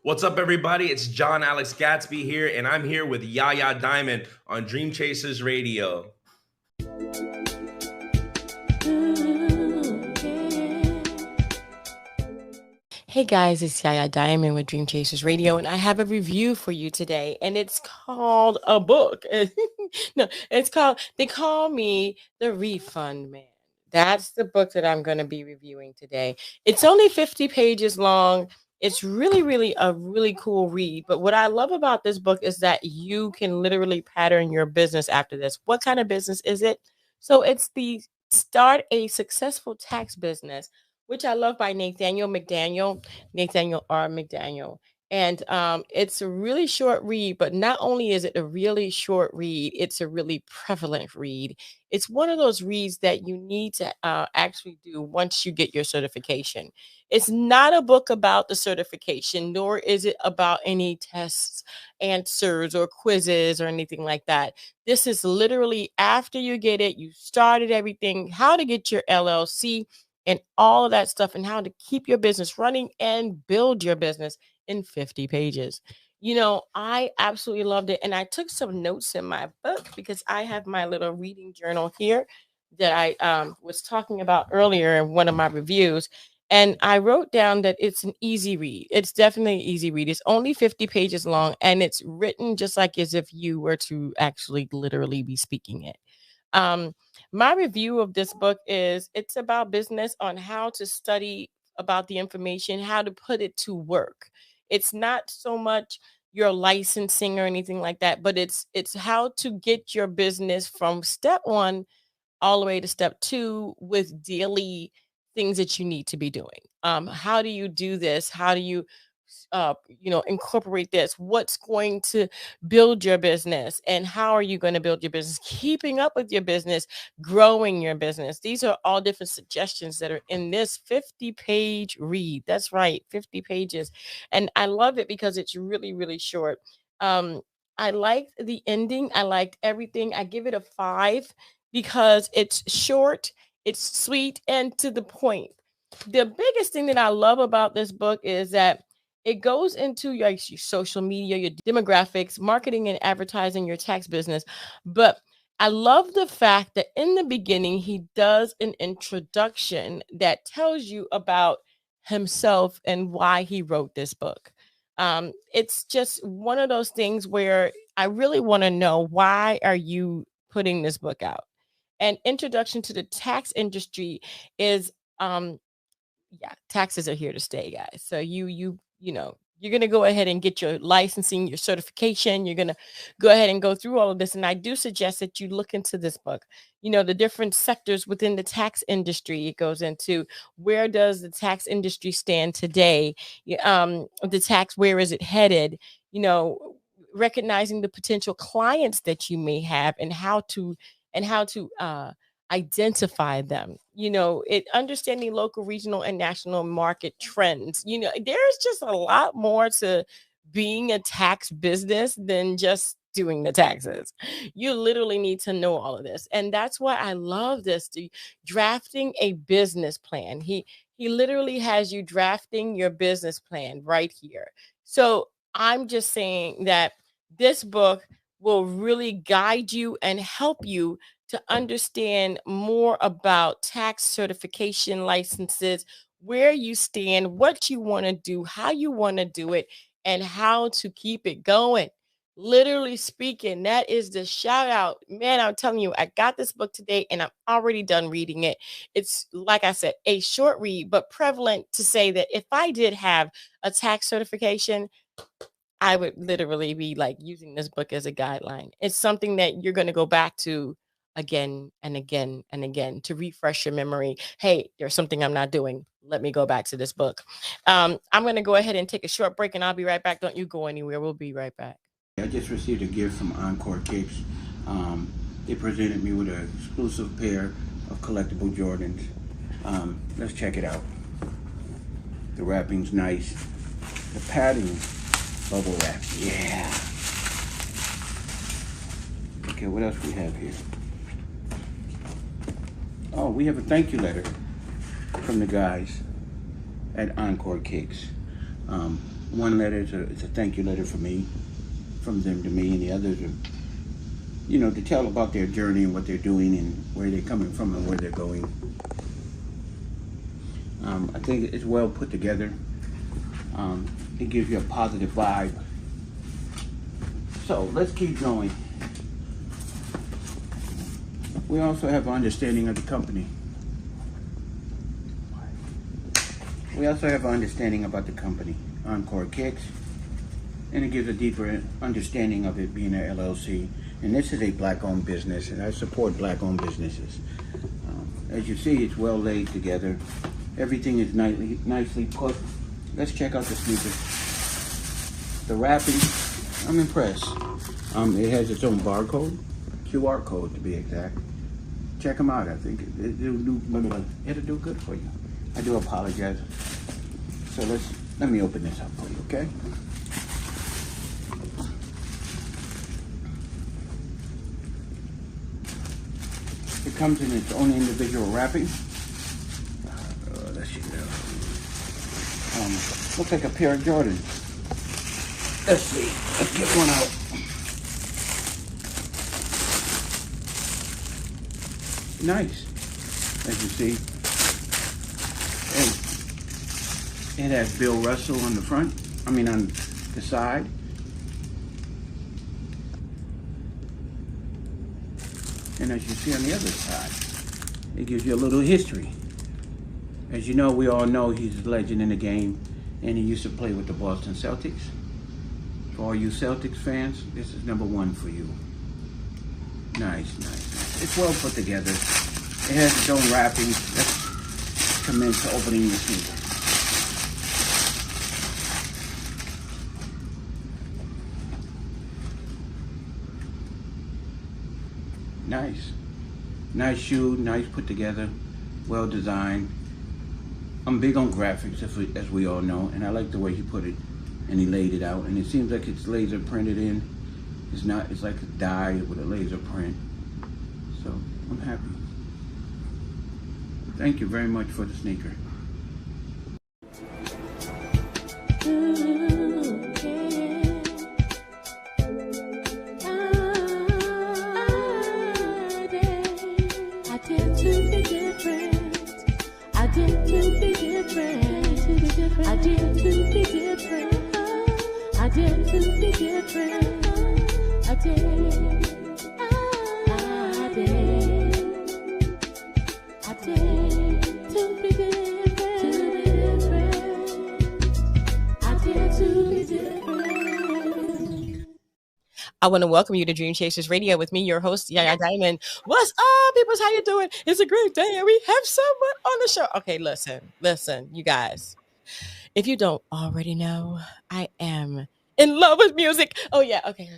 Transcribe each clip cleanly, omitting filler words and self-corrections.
What's up, everybody? It's John Alex Gatsby here, and I'm here with Yaya Diamond on Dream Chasers Radio. Hey guys, it's Yaya Diamond with Dream Chasers Radio, and I have a review for you today, and it's called a book. No, they call me the Refund Man. That's the book that I'm going to be reviewing today. It's only 50 pages long. It's really a really cool read. But what I love about this book is that you can literally pattern your business after this. What kind of business is it? So it's the Start a Successful Tax Business, which I love, by Nathaniel R. McDaniel. And it's a really short read, but not only is it a really short read, it's a really prevalent read. It's one of those reads that you need to actually do once you get your certification. It's not a book about the certification, nor is it about any tests, answers, or quizzes or anything like that. This is literally after you get it, you started everything, how to get your LLC, and all of that stuff, and how to keep your business running and build your business in 50 pages. You know, I absolutely loved it. And I took some notes in my book because I have my little reading journal here that I was talking about earlier in one of my reviews. And I wrote down that it's an easy read. It's definitely an easy read. It's only 50 pages long, and it's written just like as if you were to actually literally be speaking it. Um, my review of this book is it's about business on how to study about the information, how to put it to work. It's not so much your licensing or anything like that, but it's how to get your business from step one all the way to step two with daily things that you need to be doing. How do you do this? How do you incorporate this? What's going to build your business, and how are you going to build your business? Keeping up with your business, growing your business. These are all different suggestions that are in this 50-page read. That's right, 50 pages. And I love it because it's really short. I liked the ending. I liked everything. I give it a 5 because it's short, it's sweet, and to the point. The biggest thing that I love about this book is that it goes into your social media, your demographics, marketing and advertising, your tax business. But I love the fact that in the beginning, he does an introduction that tells you about himself and why he wrote this book. It's just one of those things where I really want to know, why are you putting this book out? And introduction to the tax industry is yeah, taxes are here to stay, guys. So you're going to go ahead and get your licensing, your certification. You're going to go ahead and go through all of this. And I do suggest that you look into this book. You know, the different sectors within the tax industry. It goes into, where does the tax industry stand today? The tax, where is it headed? You know, recognizing the potential clients that you may have, and how to identify them. You know, it understanding local, regional, and national market trends. You know, there's just a lot more to being a tax business than just doing the taxes. You literally need to know all of this. And that's why I love this, drafting a business plan. He literally has you drafting your business plan right here. So I'm just saying that this book will really guide you and help you to understand more about tax certification, licenses, where you stand, what you want to do, how you want to do it, and how to keep it going. Literally speaking, that is the shout out. Man, I'm telling you, I got this book today and I'm already done reading it. It's, like I said, a short read, but prevalent to say that if I did have a tax certification, I would literally be like using this book as a guideline. It's something that you're going to go back to again and again and again to refresh your memory. Hey, there's something I'm not doing. Let me go back to this book. I'm going to go ahead and take a short break, and I'll be right back. Don't you go anywhere. We'll be right back. I just received a gift from Encore Kicks. They presented me with an exclusive pair of collectible Jordans. Let's check it out. The wrapping's nice. The padding, bubble wrap. Yeah. Okay, what else we have here? Oh, we have a thank you letter from the guys at Encore Kicks. One letter is a thank you letter for me, from them to me, and the others are, to tell about their journey and what they're doing and where they're coming from and where they're going. I think it's well put together. It gives you a positive vibe. So let's keep going. We also have an understanding of the company. We also have an understanding about the company, Encore Kicks, and it gives a deeper understanding of it being an LLC. And this is a black-owned business, and I support black-owned businesses. As you see, it's well laid together. Everything is nicely put. Let's check out the sneakers. The wrapping, I'm impressed. It has its own barcode, QR code to be exact. Check them out. I think it'll do good for you. I do apologize. So let me open this up for you, okay? It comes in its own individual wrapping. Looks like a pair of Jordans. Let's see. Let's get one out. Nice, as you see. It has Bill Russell on the front. On the side. And as you see on the other side, it gives you a little history. As you know, we all know he's a legend in the game, and he used to play with the Boston Celtics. For all you Celtics fans, this is number one for you. Nice. It's well put together. It has its own wrapping. Let's commence opening your sneaker. Nice shoe, nice put together, well designed. I'm big on graphics, as we all know, and I like the way he put it and he laid it out. And it seems like it's laser printed in. It's like a dye with a laser print. So I'm happy. Thank you very much for the sneaker. I want to welcome you to Dream Chasers Radio with me, your host, Yaya Diamond. What's up, peoples? How you doing? It's a great day, and we have someone on the show. Okay, listen, you guys. If you don't already know, I am in love with music. Oh yeah, okay.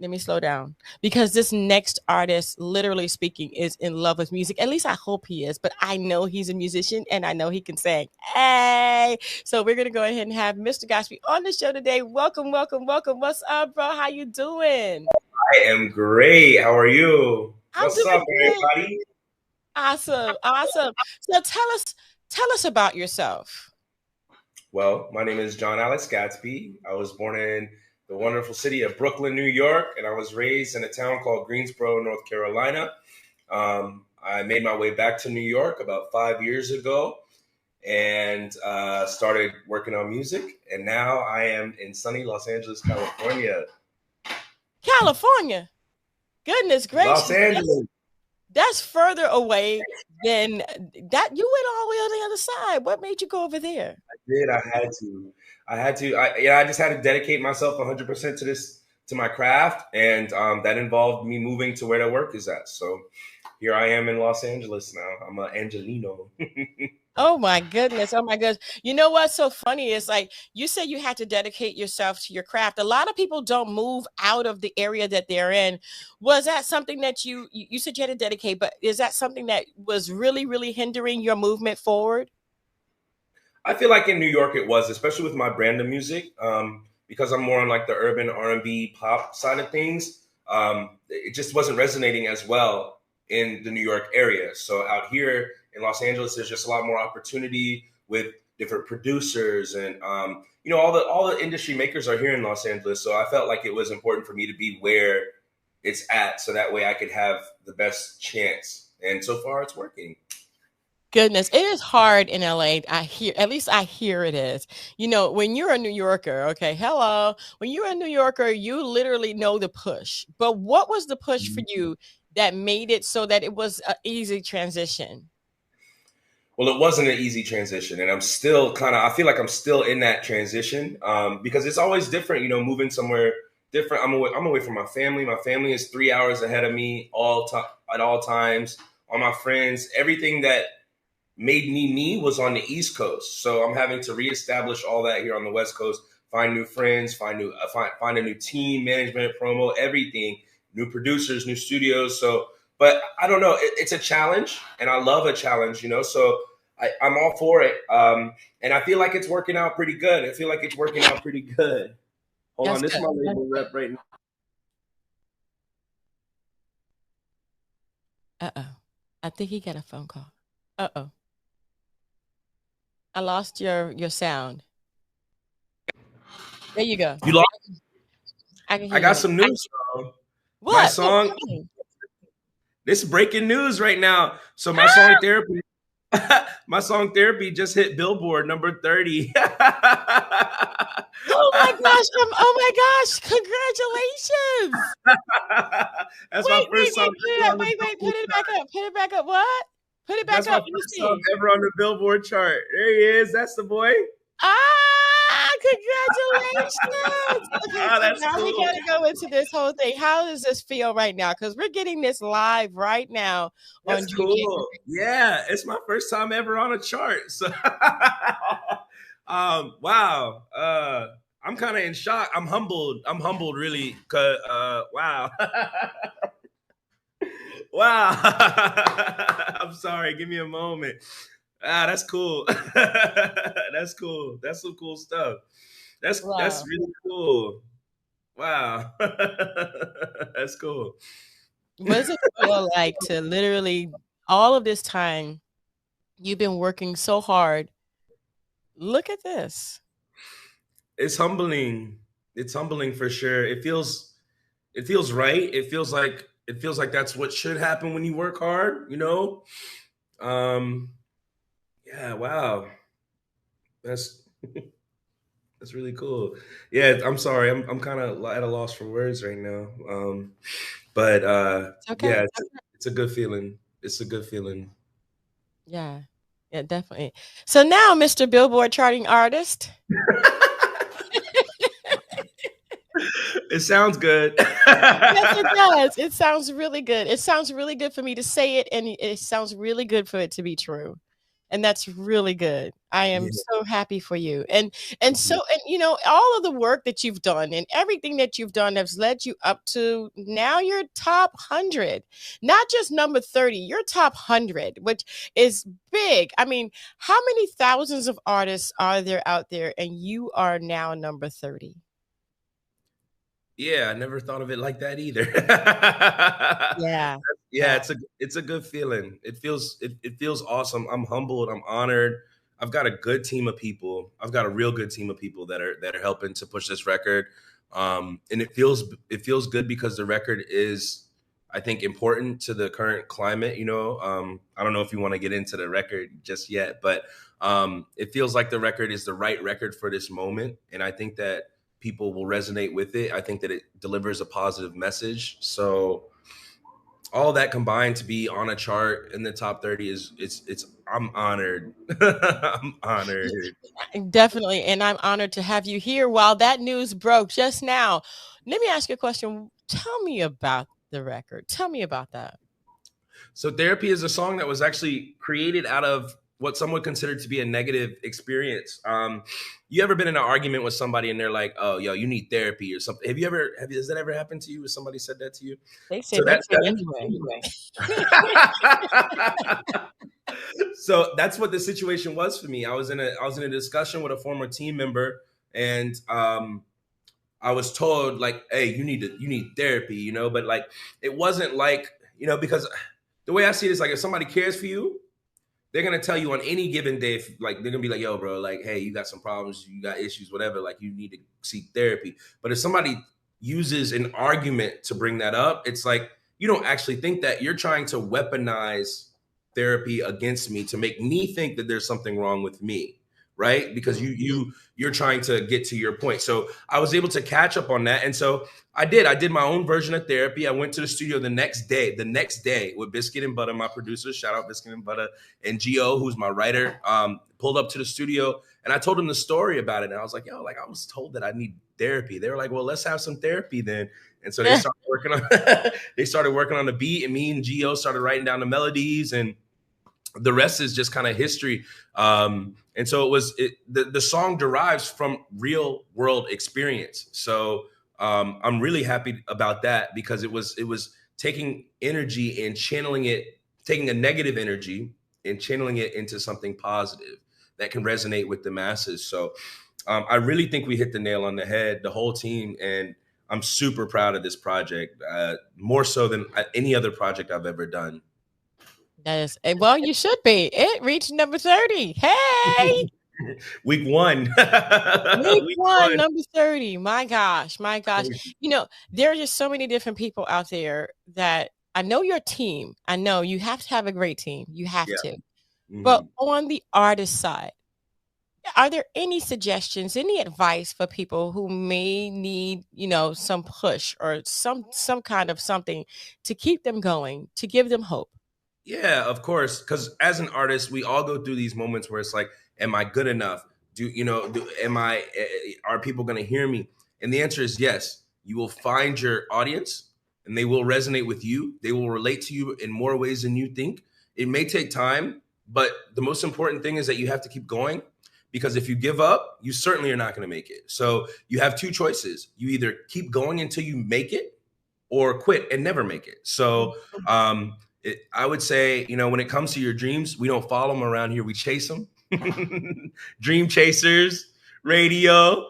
Let me slow down, because this next artist, literally speaking, is in love with music. At least I hope he is, but I know he's a musician and I know he can sing. Hey, so we're gonna go ahead and have Mr. Gatsby on the show today. Welcome. What's up, bro? How you doing? I am great. How are you? What's up, great. everybody? Awesome. So tell us about yourself. Well, my name is John Alex Gatsby. I was born in the wonderful city of Brooklyn, New York, and I was raised in a town called Greensboro, North Carolina. I made my way back to New York about 5 years ago and started working on music. And now I am in sunny Los Angeles, California. California? Goodness gracious. Los Angeles. That's further away than that. You went all the way on the other side. What made you go over there? I did. I had to. I just had to dedicate myself 100% to my craft, and that involved me moving to where the work is at. So here I am in Los Angeles now. I'm an Angelino. Oh my goodness. You know what's so funny is, like, you said you had to dedicate yourself to your craft. A lot of people don't move out of the area that they're in. Was that something that you said you had to dedicate, but is that something that was really, really hindering your movement forward? I feel like in New York it was, especially with my brand of music, because I'm more on like the urban R&B pop side of things. It just wasn't resonating as well in the New York area. So out here in Los Angeles, there's just a lot more opportunity with different producers, and all the industry makers are here in Los Angeles. So I felt like it was important for me to be where it's at, so that way I could have the best chance. And so far, it's working. Goodness, it is hard in LA. At least I hear it is. When you're a New Yorker, okay, hello. When you're a New Yorker, you literally know the push. But what was the push for you that made it so that it was an easy transition? Well, it wasn't an easy transition, and I'm still I feel like I'm still in that transition, because it's always different, moving somewhere different. I'm away from my family. My family is 3 hours ahead of me at all times. All my friends, everything that made me was on the East Coast. So I'm having to reestablish all that here on the West Coast, find new friends, find a new team, management, promo, everything, new producers, new studios. So, but I don't know, it's a challenge, and I love a challenge, so I'm all for it. And I feel like it's working out pretty good. Hold That's on, this good. is my label rep right now. Uh-oh. I think he got a phone call. Uh-oh. I lost your sound. There you go. You lost? I can hear I got you. some news. What? My song. This is breaking news right now. So my song Therapy. My song Therapy just hit Billboard number 30. Oh my gosh. Oh my gosh. Congratulations. That's my first song. Wait. Put it back up. Put it back up. What? Put it back That's up. my first song ever on the Billboard chart. There he is. That's the boy. Congratulations. Okay, so That's now cool. we gotta go into this whole thing. How does this feel right now? Because we're getting this live right now on That's cool. Yeah, it's my first time ever on a chart. So wow. I'm kind of in shock. I'm humbled really, cause wow. Wow. I'm sorry. Give me a moment. That's cool. That's cool. That's some cool stuff. That's really cool. Wow. That's cool. What does it feel like to literally all of this time you've been working so hard? Look at this. It's humbling. It's humbling for sure. It feels right. It feels like that's what should happen when you work hard, Yeah, wow. That's really cool. Yeah, I'm sorry. I'm kind of at a loss for words right now. But okay. Yeah, it's a good feeling. It's a good feeling. Yeah, definitely. So now, Mr. Billboard charting artist. It sounds good. Yes, it does. It sounds really good. It sounds really good for me to say it, and it sounds really good for it to be true. And that's really good. I am so happy for you. And all of the work that you've done and everything that you've done has led you up to now you're top 100. Not just number 30, you're top 100, which is big. I mean, how many thousands of artists are there out there and you are now number 30? Yeah, I never thought of it like that either. Yeah. It's a good feeling. It feels awesome. I'm humbled. I'm honored. I've got a good team of people. I've got a real good team of people that are helping to push this record. And it feels good because the record is, I think, important to the current climate. I don't know if you want to get into the record just yet, but it feels like the record is the right record for this moment. And I think that people will resonate with it. I think that it delivers a positive message. So all that combined to be on a chart in the top 30 I'm honored. I'm honored. Definitely. And I'm honored to have you here while that news broke just now. Let me ask you a question. Tell me about the record. Tell me about that. So Therapy is a song that was actually created out of what some would consider to be a negative experience. You ever been in an argument with somebody and they're like, "Oh, yo, you need therapy" or something? Has that ever happened to you? Has somebody said that to you? They said anyway. So that's what the situation was for me. I was in a discussion with a former team member, and I was told like, "Hey, you need therapy," but like it wasn't like, because the way I see it is like if somebody cares for you, they're gonna tell you on any given day, like they're gonna be like, "Yo, bro, like, hey, you got some problems, you got issues, whatever. Like, you need to seek therapy." But if somebody uses an argument to bring that up, it's like you don't actually think that. You're trying to weaponize therapy against me to make me think that there's something wrong with me, right? Because you're trying to get to your point. So I was able to catch up on that, and so I did. I did my own version of therapy. I went to the studio the next day with Biscuit and Butter, my producer. Shout out Biscuit and Butter, and Gio, who's my writer. Pulled up to the studio, and I told him the story about it. And I was like, "Yo, like I was told that I need therapy." They were like, "Well, let's have some therapy then." And so they started working on they started working on the beat, and me and Gio started writing down the melodies, and the rest is just kind of history. And so the song derives from real world experience. So I'm really happy about that, because it was taking energy and channeling it, taking a negative energy and channeling it into something positive that can resonate with the masses. So I really think we hit the nail on the head, the whole team, and I'm super proud of this project, more so than any other project I've ever done. That is, well, you should be. It reached number 30. Hey, Week one. week Week one, one. number 30. My gosh, my gosh. You know, there are just so many different people out there that I know your team. I know you have to have a great team. You have Yeah. to. But Mhm. on the artist side, are there any suggestions, any advice for people who may need, you know, some push or some kind of something to keep them going, to give them hope? Yeah, of course. Because as an artist, we all go through these moments where it's like, "Am I good enough? Do you know? Am I? Are people going to hear me?" And the answer is yes. You will find your audience, and they will resonate with you. They will relate to you in more ways than you think. It may take time, but the most important thing is that you have to keep going. Because if you give up, you certainly are not going to make it. So you have two choices. You either keep going until you make it, or quit and never make it. So I would say, you know, when it comes to your dreams, we don't follow them around here. We chase them. Dream chasers, radio.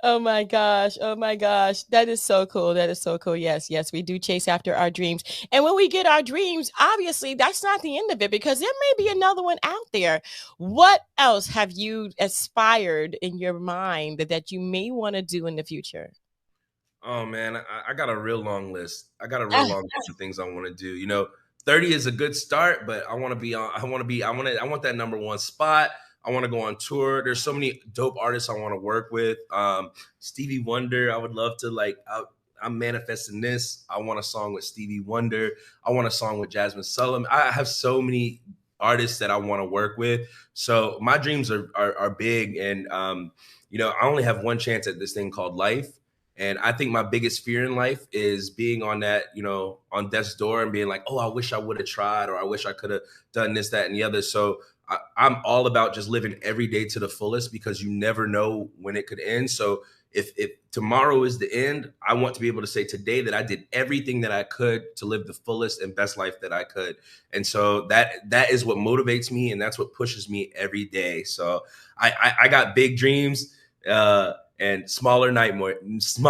Oh my gosh. Oh my gosh. That is so cool. That is so cool. Yes, yes, we do chase after our dreams. And when we get our dreams, obviously that's not the end of it, because there may be another one out there. What else have you aspired in your mind that you may want to do in the future? Oh man, I got a real long list. I got a real long list of things I want to do. You know, 30 is a good start, but I want to be on. I want that number one spot. I want to go on tour. There's so many dope artists I want to work with. Stevie Wonder, I would love to like. I'm manifesting this. I want a song with Stevie Wonder. I want a song with Jasmine Sullivan. I have so many artists that I want to work with. So my dreams are big, and you know, I only have one chance at this thing called life. And I think my biggest fear in life is being on that, you know, on death's door and being like, oh, I wish I would have tried, or I wish I could have done this, that, and the other. So I'm all about just living every day to the fullest, because you never know when it could end. So if tomorrow is the end, I want to be able to say today that I did everything that I could to live the fullest and best life that I could. And so that is what motivates me, and that's what pushes me every day. So I got big dreams. And smaller nightmares. I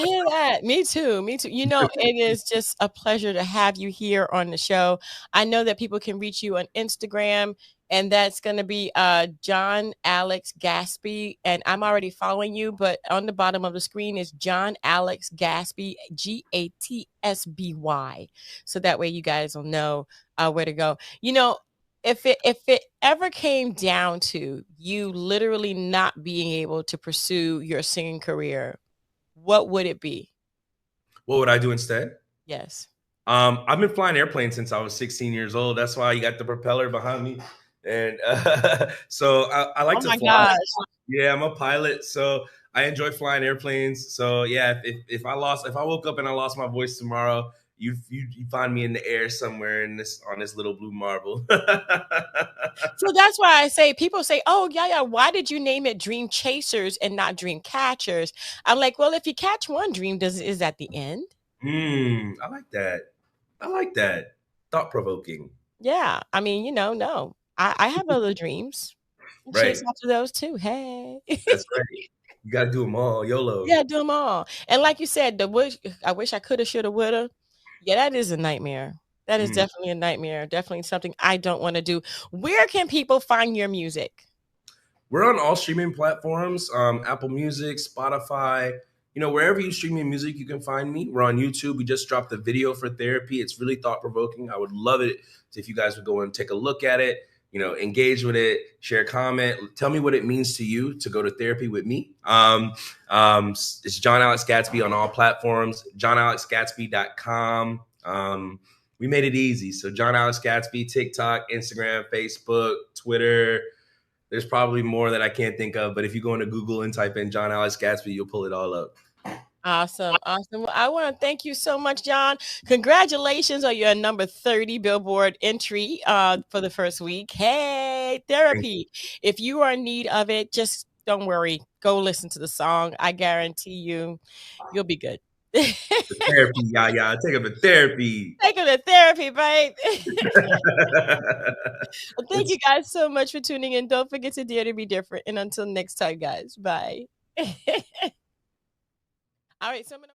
hear that. Me too. Me too. You know, it is just a pleasure to have you here on the show. I know that people can reach you on Instagram, and that's going to be John Alex Gatsby. And I'm already following you, but on the bottom of the screen is John Alex Gatsby, Gatsby. So that way you guys will know where to go. You know, if it ever came down to you literally not being able to pursue your singing career, what would it be? What would I do instead? Yes. I've been flying airplanes since I was 16 years old. That's why you got the propeller behind me. And so I like Oh to my fly. gosh. Yeah, I'm a pilot, so I enjoy flying airplanes. So yeah, if I woke up and I lost my voice tomorrow, you find me in the air somewhere in this on this little blue marble. So that's why I say people say, "Oh, yeah, yeah, why did you name it Dream Chasers and not Dream Catchers?" I'm like, "Well, if you catch one dream, does is that the end?" I like that. I like that. Thought provoking. Yeah. I mean, you know, no. I have other dreams. Right. Chase after those too. Hey. That's right. You got to do them all. YOLO. Yeah, do them all. And like you said, I wish I coulda, shoulda, woulda. Yeah, that is a nightmare. That is Mm. definitely a nightmare. Definitely something I don't want to do. Where can people find your music? We're on all streaming platforms, Apple Music, Spotify, wherever you stream your music, you can find me. We're on YouTube. We just dropped the video for therapy. It's really thought provoking. I would love it if you guys would go and take a look at it, engage with it, share a comment, tell me what it means to you to go to therapy with me. It's John Alex Gatsby on all platforms, johnalexgatsby.com. We made it easy. So John Alex Gatsby, TikTok, Instagram, Facebook, Twitter. There's probably more that I can't think of, but if you go into Google and type in John Alex Gatsby, you'll pull it all up. Awesome. Awesome. Well, I want to thank you so much, John. Congratulations on your number 30 Billboard entry for the first week. Hey, therapy. If you are in need of it, just don't worry. Go listen to the song. I guarantee you'll be good. Therapy, yeah. Take him to therapy. Take him to therapy, right? Well, thank you guys so much for tuning in. Don't forget to dare to be different. And until next time, guys, bye. All right. So I'm gonna